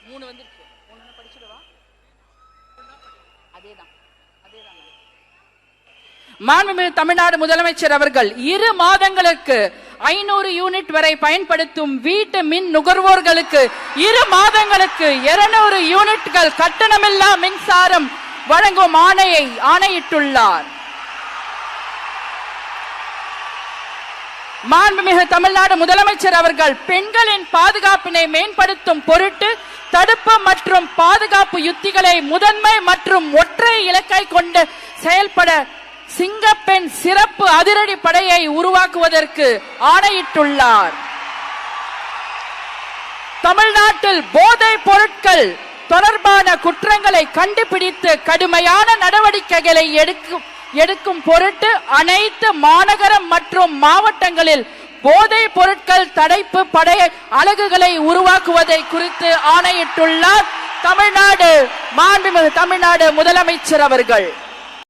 3 வந்துருச்சு. 1 படிச்சுடுவா. அதேதான். மாண்புமிகு தமிழ்நாடு முதலமைச்சர் அவர்கள் 2 மாதங்களுக்கு 500 யூனிட் வரை பயன்படுத்தும் வீட்டு மின் நுகர்வோர்களுக்கு 2 மாதங்களுக்கு 200 யூனிட்கள் கட்டணமில்லா மின்சாரம் வழங்கும் ஆணையிட்டுள்ளார். மாண்புமிகு தமிழ்நாடு முதலமைச்சர் அவர்கள் பெண்களின் பாதுகாப்பினை மேம்படுத்தும் பொருட்டு தடுப்பு மற்றும் பாதுகாப்பு யுத்திகளை முதன்மை மற்றும் ஒற்றை இலக்கை கொண்டு செயல்பட சிங்கப்பெண் சிறப்பு அதிரடி படையை உருவாக்குவதற்கு ஆணையிட்டுள்ளார். தமிழ்நாட்டில் போதைப் பொருட்கள் தொடர்பான குற்றங்களை கண்டுபிடித்து கடுமையான நடவடிக்கைகளை எடுக்கும் பொருட்டு அனைத்து மாநகரம் மற்றும் மாவட்டங்களில் போதைப் பொருட்கள் தடுப்பு படை அலகுகளை உருவாக்குவதை குறித்து ஆணையிட்டுள்ளார் மாண்புமிகு தமிழ்நாடு முதலமைச்சர் அவர்கள்.